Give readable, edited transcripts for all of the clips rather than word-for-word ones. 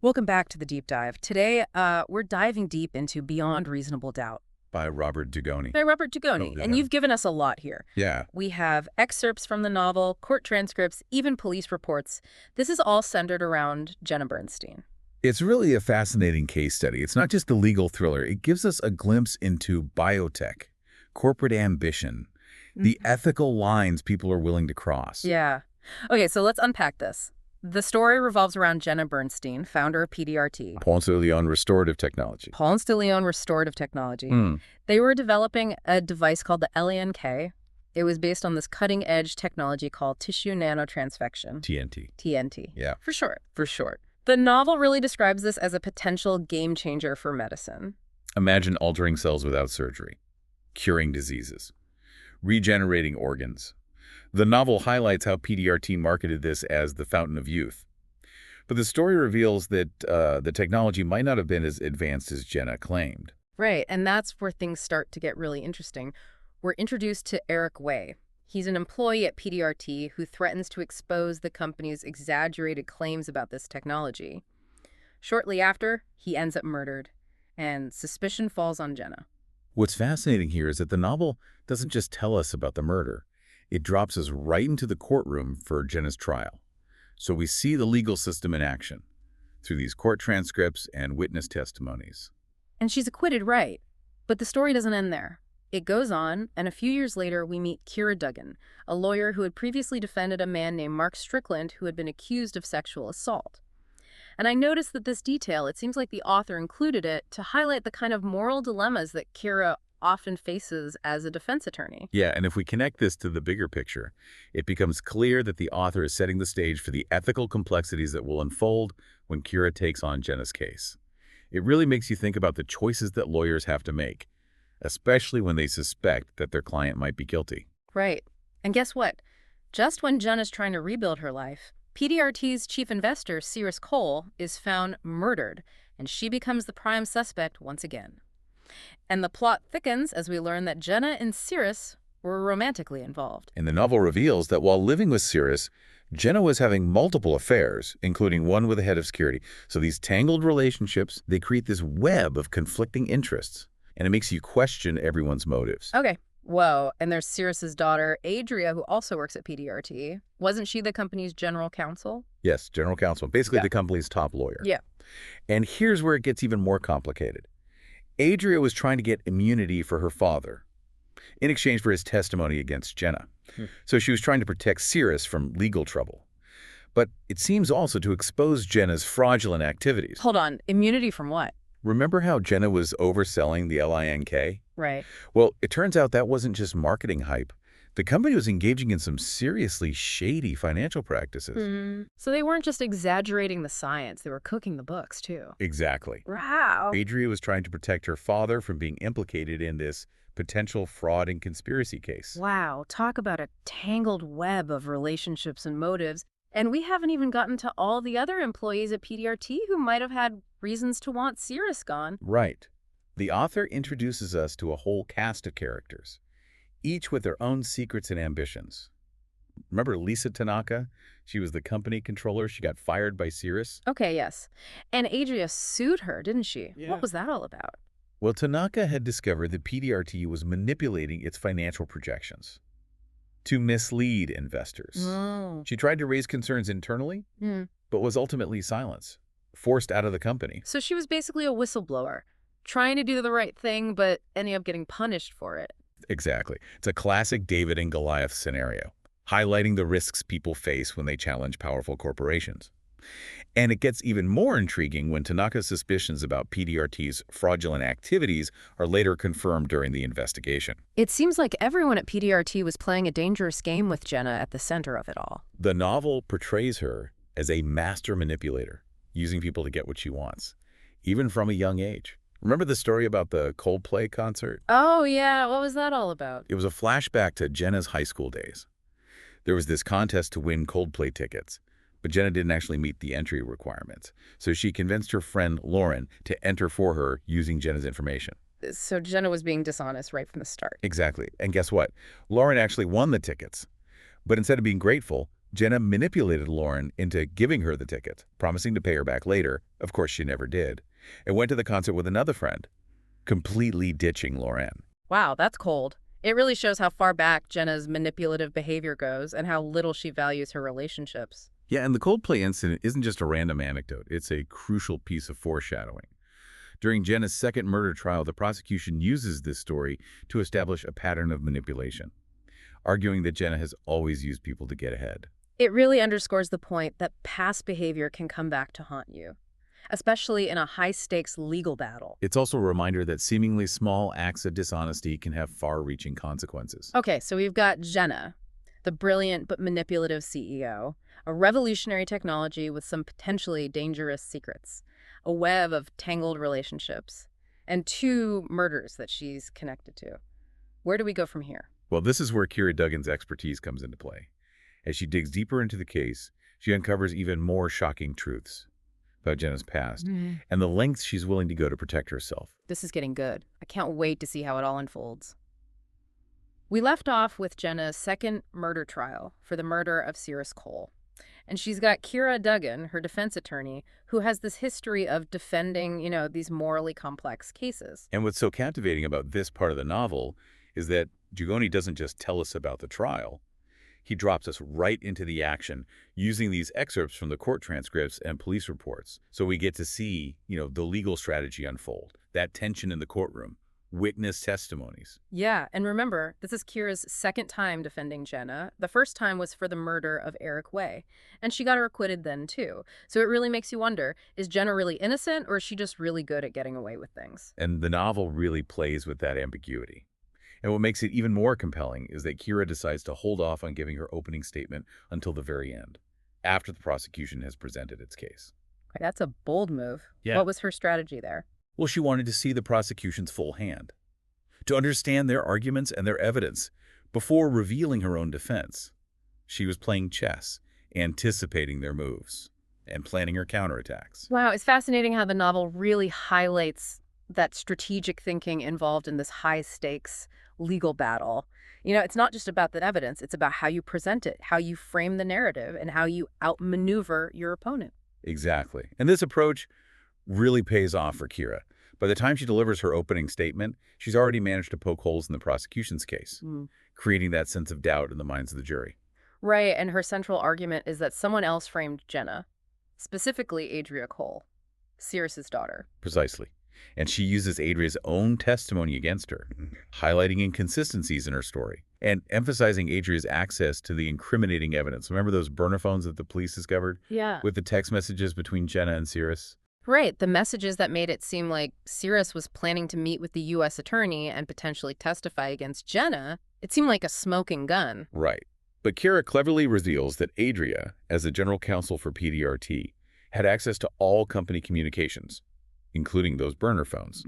Welcome back to the deep dive. Today, we're diving deep into Beyond Reasonable Doubt By Robert Dugoni. by Robert Oh, Dugoni, and yeah. you've given us a lot here. Yeah. We have excerpts from the novel, court transcripts, even police reports. This is all centered around Jenna Bernstein. It's really a fascinating case study. It's not just a legal thriller. It gives us a glimpse into biotech, corporate ambition, the Mhm. ethical lines people are willing to cross. Yeah. Okay, so let's unpack this. The story revolves around Jenna Bernstein, founder of PDRT, Ponce de Leon restorative technology. Ponce de Leon Restorative Technology. Hmm. They were developing a device called the LANK. It was based on this cutting-edge technology called tissue nanotransfection. TNT. TNT. Yeah. For short. For short. The novel really describes this as a potential game changer for medicine. Imagine altering cells without surgery, curing diseases, regenerating organs. The novel highlights how PDRT marketed this as the fountain of youth. But the story reveals that the technology might not have been as advanced as Jenna claimed. Right, and that's where things start to get really interesting. We're introduced to Eric Way. He's an employee at PDRT who threatens to expose the company's exaggerated claims about this technology. Shortly after, he ends up murdered, and suspicion falls on Jenna. What's fascinating here is that the novel doesn't just tell us about the murder. It drops us right into the courtroom for Jenna's trial. So we see the legal system in action through these court transcripts and witness testimonies. And she's acquitted, right? But the story doesn't end there. It goes on, and a few years later, we meet Kira Duggan, a lawyer who had previously defended a man named Mark Strickland who had been accused of sexual assault. And I noticed that this detail, it seems like the author included it to highlight the kind of moral dilemmas that Kira often faces as a defense attorney. Yeah, and if we connect this to the bigger picture, it becomes clear that the author is setting the stage for the ethical complexities that will unfold when Kira takes on Jenna's case. It really makes you think about the choices that lawyers have to make, especially when they suspect that their client might be guilty. Right. And guess what? Just when Jenna's trying to rebuild her life, PDRT's chief investor, Cirrus Cole, is found murdered, and she becomes the prime suspect once again. And the plot thickens as we learn that Jenna and Cirrus were romantically involved. And the novel reveals that while living with Cirrus, Jenna was having multiple affairs, including one with the head of security. So these tangled relationships, they create this web of conflicting interests, and it makes you question everyone's motives. Okay. Whoa. And there's Cirrus's daughter, Adria, who also works at PDRT. Wasn't she the company's general counsel? Yes, general counsel, basically Yeah. the company's top lawyer. Yeah. And here's where it gets even more complicated. Adria was trying to get immunity for her father in exchange for his testimony against Jenna. So she was trying to protect Cirrus from legal trouble. But it seems also to expose Jenna's fraudulent activities. Hold on. Immunity from what? Remember how Jenna was overselling the LINK? Right. Well, it turns out that wasn't just marketing hype. The company was engaging in some seriously shady financial practices. So they weren't just exaggerating the science, they were cooking the books, too. Exactly. Wow. Adria was trying to protect her father from being implicated in this potential fraud and conspiracy case. Wow. Talk about a tangled web of relationships and motives. And we haven't even gotten to all the other employees at PDRT who might have had reasons to want Cirrus gone. Right. The author introduces us to a whole cast of characters, each with their own secrets and ambitions. Remember Lisa Tanaka? She was the company controller. She got fired by Cirrus. Okay, yes. And Adria sued her, didn't she? Yeah. What was that all about? Well, Tanaka had discovered that PDRT was manipulating its financial projections to mislead investors. Oh. She tried to raise concerns internally, Hmm. but was ultimately silenced, forced out of the company. So she was basically a whistleblower, trying to do the right thing, but ending up getting punished for it. Exactly. It's a classic David and Goliath scenario, highlighting the risks people face when they challenge powerful corporations. And it gets even more intriguing when Tanaka's suspicions about PDRT's fraudulent activities are later confirmed during the investigation. It seems like everyone at PDRT was playing a dangerous game with Jenna at the center of it all. The novel portrays her as a master manipulator, using people to get what she wants, even from a young age. Remember the story about the Coldplay concert? Oh, yeah. What was that all about? It was a flashback to Jenna's high school days. There was this contest to win Coldplay tickets, but Jenna didn't actually meet the entry requirements. So she convinced her friend Lauren to enter for her using Jenna's information. So Jenna was being dishonest right from the start. Exactly. And guess what? Lauren actually won the tickets. But instead of being grateful, Jenna manipulated Lauren into giving her the ticket, promising to pay her back later. Of course, she never did, and went to the concert with another friend, completely ditching Lauren. Wow, that's cold. It really shows how far back Jenna's manipulative behavior goes and how little she values her relationships. Yeah, and the Coldplay incident isn't just a random anecdote. It's a crucial piece of foreshadowing. During Jenna's second murder trial, the prosecution uses this story to establish a pattern of manipulation, arguing that Jenna has always used people to get ahead. It really underscores the point that past behavior can come back to haunt you, especially in a high-stakes legal battle. It's also a reminder that seemingly small acts of dishonesty can have far-reaching consequences. Okay, so we've got Jenna, the brilliant but manipulative CEO, a revolutionary technology with some potentially dangerous secrets, a web of tangled relationships, and 2 murders that she's connected to. Where do we go from here? Well, this is where Kira Duggan's expertise comes into play. As she digs deeper into the case, she uncovers even more shocking truths about Jenna's past and the lengths she's willing to go to protect herself. This is getting good. I can't wait to see how it all unfolds. We left off with Jenna's second murder trial for the murder of Cyrus Cole. And she's got Kira Duggan, her defense attorney, who has this history of defending, these morally complex cases. And what's so captivating about this part of the novel is that Dugoni doesn't just tell us about the trial. He drops us right into the action using these excerpts from the court transcripts and police reports. So we get to see, the legal strategy unfold, that tension in the courtroom, witness testimonies. Yeah, and remember, this is Kira's second time defending Jenna. The first time was for the murder of Eric Way, and she got her acquitted then too. So it really makes you wonder, is Jenna really innocent, or is she just really good at getting away with things? And the novel really plays with that ambiguity. And what makes it even more compelling is that Kira decides to hold off on giving her opening statement until the very end, after the prosecution has presented its case. Okay, that's a bold move. Yeah. What was her strategy there? Well, she wanted to see the prosecution's full hand, to understand their arguments and their evidence before revealing her own defense. She was playing chess, anticipating their moves, and planning her counterattacks. Wow, it's fascinating how the novel really highlights that strategic thinking involved in this high-stakes legal battle. It's not just about the evidence, it's about how you present it, how you frame the narrative, and how you outmaneuver your opponent. Exactly. And this approach really pays off for Kira. By the time she delivers her opening statement, she's already managed to poke holes in the prosecution's case, creating that sense of doubt in the minds of the jury. Right, and her central argument is that someone else framed Jenna, specifically Adria Cole, Cyrus's daughter. Precisely. And she uses Adria's own testimony against her, highlighting inconsistencies in her story and emphasizing Adria's access to the incriminating evidence. Remember those burner phones that the police discovered? Yeah. With the text messages between Jenna and Cyrus? Right, the messages that made it seem like Cyrus was planning to meet with the U.S. attorney and potentially testify against Jenna. It seemed like a smoking gun. Right. But Kira cleverly reveals that Adria, as the general counsel for PDRT, had access to all company communications, including those burner phones.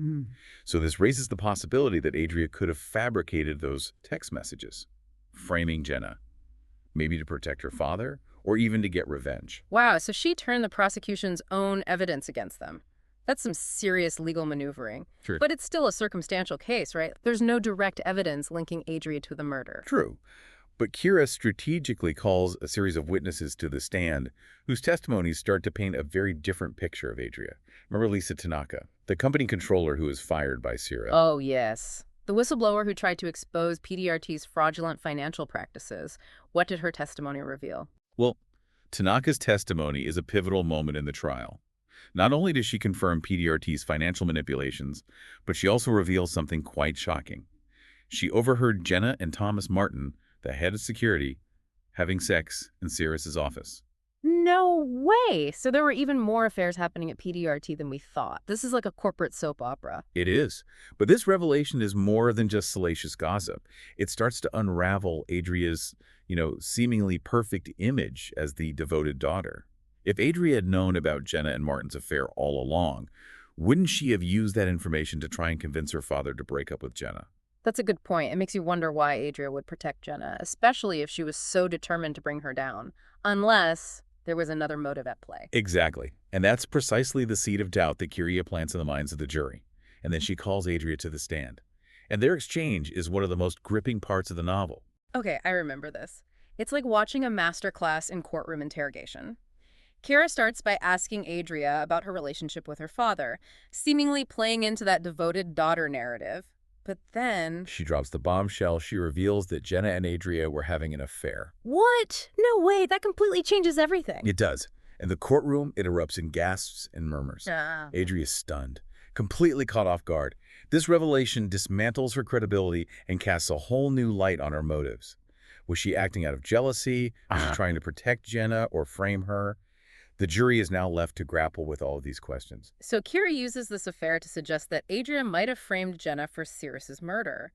So this raises the possibility that Adria could have fabricated those text messages, framing Jenna, maybe to protect her father or even to get revenge. Wow, so she turned the prosecution's own evidence against them. That's some serious legal maneuvering. True. But it's still a circumstantial case, right? There's no direct evidence linking Adria to the murder. True. But Kira strategically calls a series of witnesses to the stand whose testimonies start to paint a very different picture of Adria. Remember Lisa Tanaka, the company controller who was fired by Cyrus? Oh, yes. The whistleblower who tried to expose PDRT's fraudulent financial practices. What did her testimony reveal? Well, Tanaka's testimony is a pivotal moment in the trial. Not only does she confirm PDRT's financial manipulations, but she also reveals something quite shocking. She overheard Jenna and Thomas Martin, the head of security, having sex in Cyrus's office. No way! So there were even more affairs happening at PDRT than we thought. This is like a corporate soap opera. It is. But this revelation is more than just salacious gossip. It starts to unravel Adria's, seemingly perfect image as the devoted daughter. If Adria had known about Jenna and Martin's affair all along, wouldn't she have used that information to try and convince her father to break up with Jenna? That's a good point. It makes you wonder why Adria would protect Jenna, especially if she was so determined to bring her down. Unless there was another motive at play. Exactly. And that's precisely the seed of doubt that Kira plants in the minds of the jury. And then she calls Adria to the stand. And their exchange is one of the most gripping parts of the novel. Okay, I remember this. It's like watching a masterclass in courtroom interrogation. Kira starts by asking Adria about her relationship with her father, seemingly playing into that devoted daughter narrative. But then... She drops the bombshell. She reveals that Jenna and Adria were having an affair. What? No way, that completely changes everything. It does. In the courtroom, it erupts in gasps and murmurs. Adria is stunned, completely caught off guard. This revelation dismantles her credibility and casts a whole new light on her motives. Was she acting out of jealousy? Was she trying to protect Jenna or frame her? The jury is now left to grapple with all of these questions. So Kira uses this affair to suggest that Adria might have framed Jenna for Sirius's murder.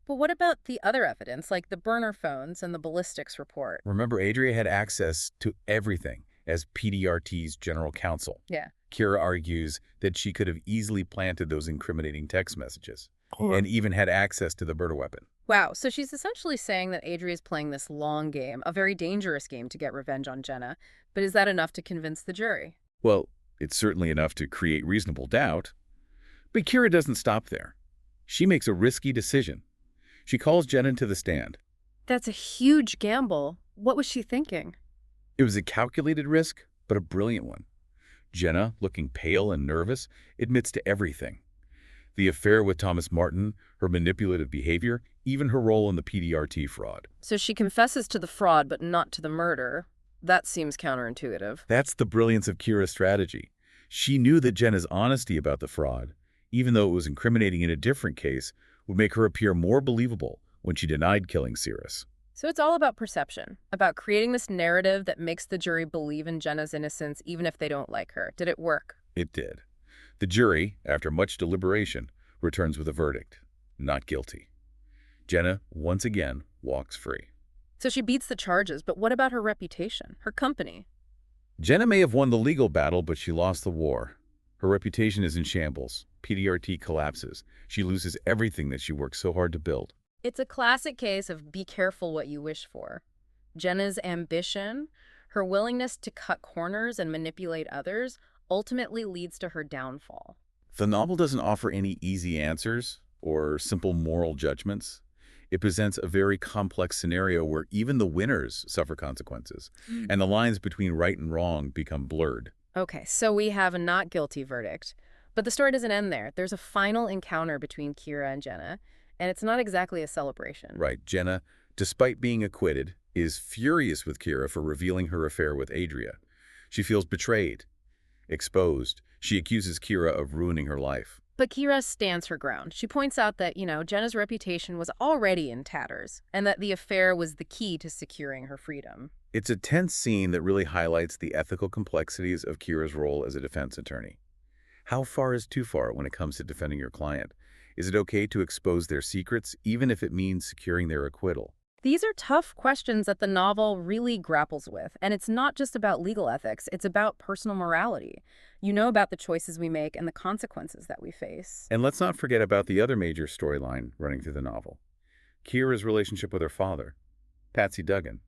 But what about the other evidence, like the burner phones and the ballistics report? Remember, Adria had access to everything as PDRT's general counsel. Yeah. Kira argues that she could have easily planted those incriminating text messages and even had access to the murder weapon. Wow, so she's essentially saying that Adria is playing this long game, a very dangerous game to get revenge on Jenna. But is that enough to convince the jury? Well, it's certainly enough to create reasonable doubt. But Kira doesn't stop there. She makes a risky decision. She calls Jenna to the stand. That's a huge gamble. What was she thinking? It was a calculated risk, but a brilliant one. Jenna, looking pale and nervous, admits to everything. The affair with Thomas Martin, her manipulative behavior, even her role in the PDRT fraud. So she confesses to the fraud, but not to the murder. That seems counterintuitive. That's the brilliance of Kira's strategy. She knew that Jenna's honesty about the fraud, even though it was incriminating in a different case, would make her appear more believable when she denied killing Sirius. So it's all about perception, about creating this narrative that makes the jury believe in Jenna's innocence even if they don't like her. Did it work? It did. The jury, after much deliberation, returns with a verdict: not guilty. Jenna, once again, walks free. So she beats the charges, but what about her reputation, her company? Jenna may have won the legal battle, but she lost the war. Her reputation is in shambles. PDRT collapses. She loses everything that she worked so hard to build. It's a classic case of be careful what you wish for. Jenna's ambition, her willingness to cut corners and manipulate others, ultimately leads to her downfall. The novel doesn't offer any easy answers or simple moral judgments. It presents a very complex scenario where even the winners suffer consequences, and the lines between right and wrong become blurred. Okay, so we have a not guilty verdict. But the story doesn't end there. There's a final encounter between Kira and Jenna, and it's not exactly a celebration. Right. Jenna, despite being acquitted, is furious with Kira for revealing her affair with Adria. She feels betrayed, exposed. She accuses Kira of ruining her life. But Kira stands her ground. She points out that, Jenna's reputation was already in tatters, and that the affair was the key to securing her freedom. It's a tense scene that really highlights the ethical complexities of Kira's role as a defense attorney. How far is too far when it comes to defending your client? Is it okay to expose their secrets, even if it means securing their acquittal? These are tough questions that the novel really grapples with, and it's not just about legal ethics, it's about personal morality. You know about the choices we make and the consequences that we face. And let's not forget about the other major storyline running through the novel: Kira's relationship with her father, Patsy Duggan,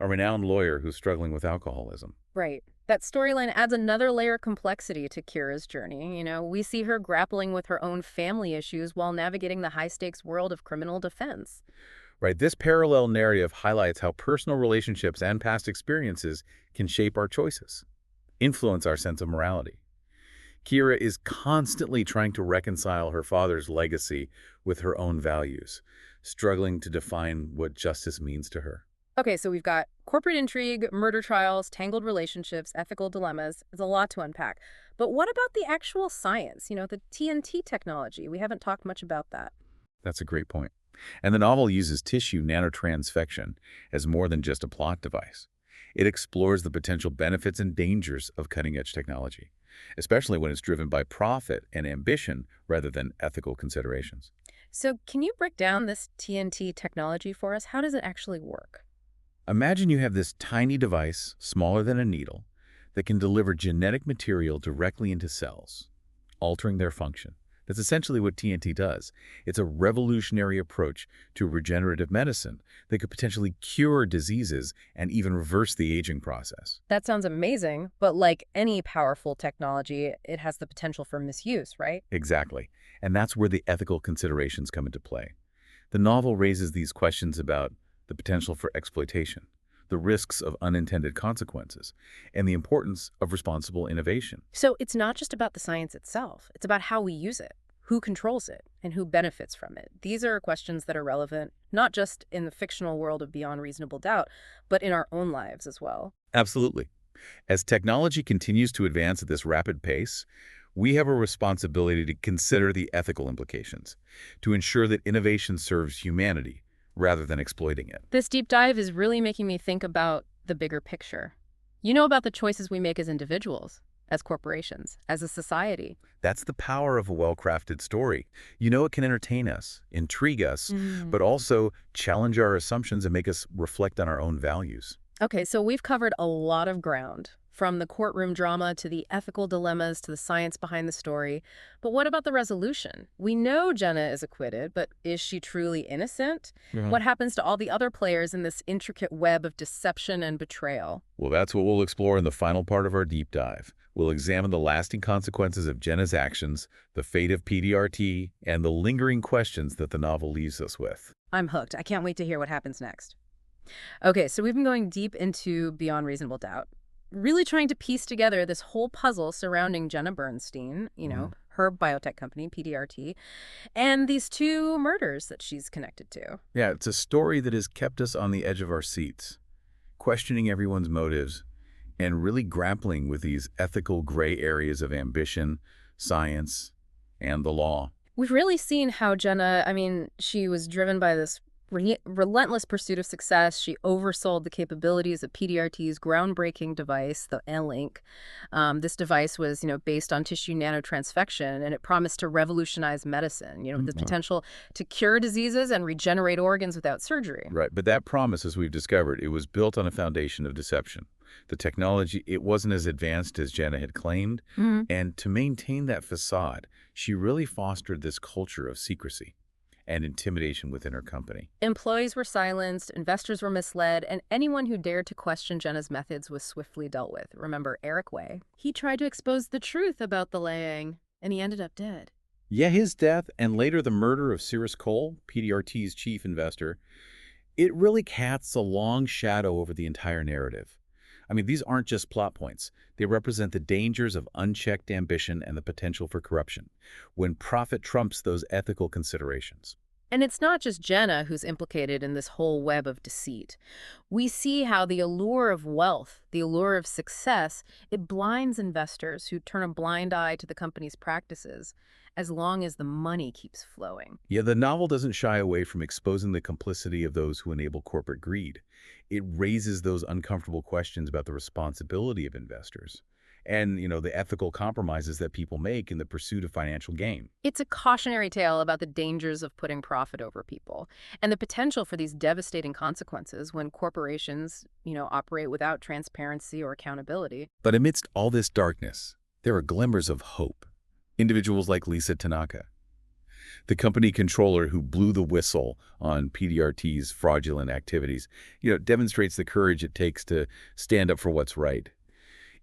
a renowned lawyer who's struggling with alcoholism. Right. That storyline adds another layer of complexity to Kira's journey. We see her grappling with her own family issues while navigating the high-stakes world of criminal defense. Right, this parallel narrative highlights how personal relationships and past experiences can shape our choices, influence our sense of morality. Kira is constantly trying to reconcile her father's legacy with her own values, struggling to define what justice means to her. Okay, so we've got corporate intrigue, murder trials, tangled relationships, ethical dilemmas. There's a lot to unpack. But what about the actual science, the TNT technology? We haven't talked much about that. That's a great point. And the novel uses tissue nanotransfection as more than just a plot device. It explores the potential benefits and dangers of cutting-edge technology, especially when it's driven by profit and ambition rather than ethical considerations. So can you break down this TNT technology for us? How does it actually work? Imagine you have this tiny device, smaller than a needle, that can deliver genetic material directly into cells, altering their function. That's essentially what TNT does. It's a revolutionary approach to regenerative medicine that could potentially cure diseases and even reverse the aging process. That sounds amazing, but like any powerful technology, it has the potential for misuse, right? Exactly. And that's where the ethical considerations come into play. The novel raises these questions about the potential for exploitation, the risks of unintended consequences, and the importance of responsible innovation. So it's not just about the science itself. It's about how we use it, who controls it, and who benefits from it. These are questions that are relevant not just in the fictional world of Beyond Reasonable Doubt, but in our own lives as well. Absolutely. As technology continues to advance at this rapid pace, we have a responsibility to consider the ethical implications, to ensure that innovation serves humanity rather than exploiting it. This deep dive is really making me think about the bigger picture. You know, about the choices we make as individuals, as corporations, as a society. That's the power of a well-crafted story. You know, it can entertain us, intrigue us, but also challenge our assumptions and make us reflect on our own values. Okay, so we've covered a lot of ground, from the courtroom drama to the ethical dilemmas to the science behind the story. But what about the resolution? We know Jenna is acquitted, but is she truly innocent? Yeah. What happens to all the other players in this intricate web of deception and betrayal? Well, that's what we'll explore in the final part of our deep dive. We'll examine the lasting consequences of Jenna's actions, the fate of PDRT, and the lingering questions that the novel leaves us with. I'm hooked. I can't wait to hear what happens next. Okay, so we've been going deep into Beyond Reasonable Doubt, really trying to piece together this whole puzzle surrounding Jenna Bernstein, her biotech company, PDRT, and these two murders that she's connected to. Yeah, it's a story that has kept us on the edge of our seats, questioning everyone's motives, and really grappling with these ethical gray areas of ambition, science, and the law. We've really seen how Jenna, she was driven by this relentless pursuit of success. She oversold the capabilities of PDRT's groundbreaking device, the L-Link. This device was, based on tissue nanotransfection, and it promised to revolutionize medicine, the potential to cure diseases and regenerate organs without surgery. Right, but that promise, as we've discovered, it was built on a foundation of deception. The technology, it wasn't as advanced as Jenna had claimed, and to maintain that facade, she really fostered this culture of secrecy and intimidation within her company. Employees were silenced, investors were misled, and anyone who dared to question Jenna's methods was swiftly dealt with. Remember Eric Way? He tried to expose the truth about the laying, and he ended up dead. Yeah, his death and later the murder of Cyrus Cole, PDRT's chief investor, it really casts a long shadow over the entire narrative. These aren't just plot points. They represent the dangers of unchecked ambition and the potential for corruption, when profit trumps those ethical considerations. And it's not just Jenna who's implicated in this whole web of deceit. We see how the allure of wealth, the allure of success, it blinds investors who turn a blind eye to the company's practices as long as the money keeps flowing. Yeah, the novel doesn't shy away from exposing the complicity of those who enable corporate greed. It raises those uncomfortable questions about the responsibility of investors and, the ethical compromises that people make in the pursuit of financial gain. It's a cautionary tale about the dangers of putting profit over people and the potential for these devastating consequences when corporations, operate without transparency or accountability. But amidst all this darkness, there are glimmers of hope. Individuals like Lisa Tanaka, the company controller who blew the whistle on PDRT's fraudulent activities, demonstrates the courage it takes to stand up for what's right,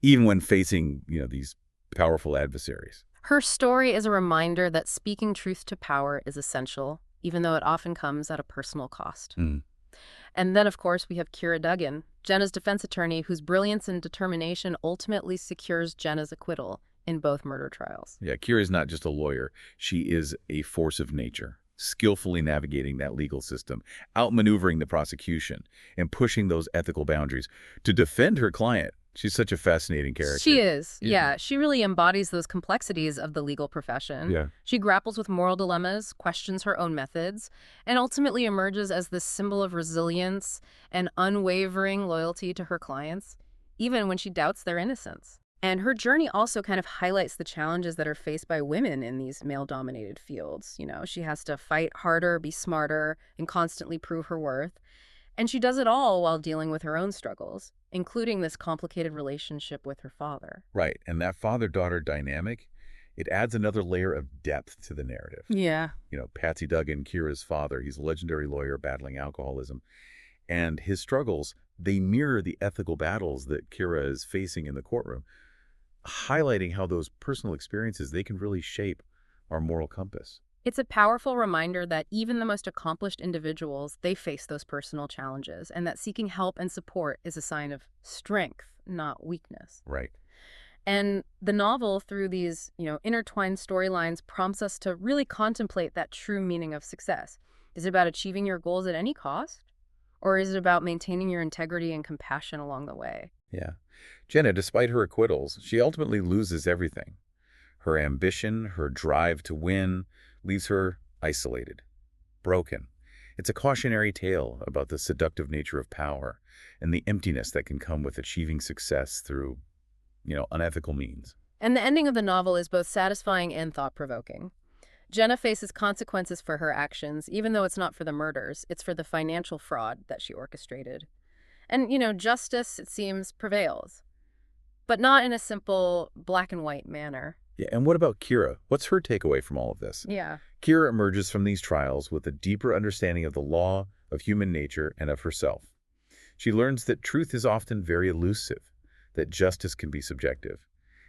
even when facing, these powerful adversaries. Her story is a reminder that speaking truth to power is essential, even though it often comes at a personal cost. And then, of course, we have Kira Duggan, Jenna's defense attorney, whose brilliance and determination ultimately secures Jenna's acquittal in both murder trials. Yeah, Kira is not just a lawyer. She is a force of nature, skillfully navigating that legal system, outmaneuvering the prosecution, and pushing those ethical boundaries to defend her client. She's such a fascinating character. She is. Yeah, she really embodies those complexities of the legal profession. Yeah. She grapples with moral dilemmas, questions her own methods, and ultimately emerges as this symbol of resilience and unwavering loyalty to her clients, even when she doubts their innocence. And her journey also kind of highlights the challenges that are faced by women in these male-dominated fields. She has to fight harder, be smarter, and constantly prove her worth. And she does it all while dealing with her own struggles, including this complicated relationship with her father. Right, and that father-daughter dynamic, it adds another layer of depth to the narrative. Yeah. Patsy Duggan, Kira's father, he's a legendary lawyer battling alcoholism. And his struggles, they mirror the ethical battles that Kira is facing in the courtroom, highlighting how those personal experiences, they can really shape our moral compass. It's a powerful reminder that even the most accomplished individuals, they face those personal challenges, and that seeking help and support is a sign of strength, not weakness. Right. And the novel, through these, intertwined storylines, prompts us to really contemplate that true meaning of success. Is it about achieving your goals at any cost? Or is it about maintaining your integrity and compassion along the way? Yeah. Jenna, despite her acquittals, she ultimately loses everything. Her ambition, her drive to win, leaves her isolated, broken. It's a cautionary tale about the seductive nature of power and the emptiness that can come with achieving success through, unethical means. And the ending of the novel is both satisfying and thought-provoking. Jenna faces consequences for her actions, even though it's not for the murders, it's for the financial fraud that she orchestrated. And, justice, it seems, prevails, but not in a simple black and white manner. Yeah, and what about Kira? What's her takeaway from all of this? Yeah. Kira emerges from these trials with a deeper understanding of the law, of human nature, and of herself. She learns that truth is often very elusive, that justice can be subjective,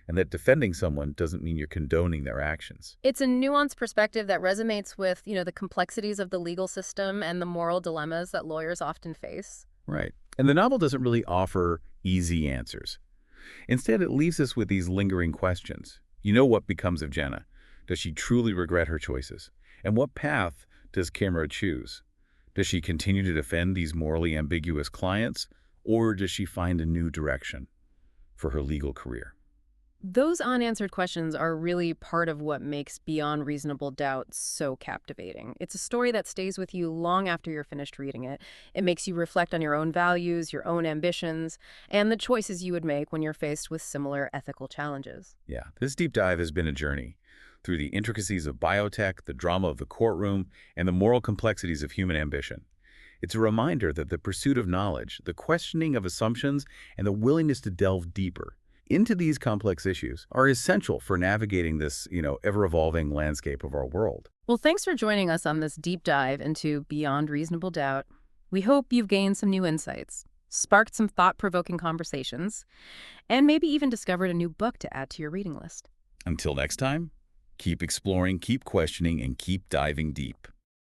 and that defending someone doesn't mean you're condoning their actions. It's a nuanced perspective that resonates with, the complexities of the legal system and the moral dilemmas that lawyers often face. Right. And the novel doesn't really offer easy answers. Instead, it leaves us with these lingering questions. What becomes of Jenna? Does she truly regret her choices? And what path does Kimura choose? Does she continue to defend these morally ambiguous clients, or does she find a new direction for her legal career? Those unanswered questions are really part of what makes Beyond Reasonable Doubt so captivating. It's a story that stays with you long after you're finished reading it. It makes you reflect on your own values, your own ambitions, and the choices you would make when you're faced with similar ethical challenges. Yeah, this deep dive has been a journey through the intricacies of biotech, the drama of the courtroom, and the moral complexities of human ambition. It's a reminder that the pursuit of knowledge, the questioning of assumptions, and the willingness to delve deeper into these complex issues are essential for navigating this, ever-evolving landscape of our world. Well, thanks for joining us on this deep dive into Beyond Reasonable Doubt. We hope you've gained some new insights, sparked some thought-provoking conversations, and maybe even discovered a new book to add to your reading list. Until next time, keep exploring, keep questioning, and keep diving deep.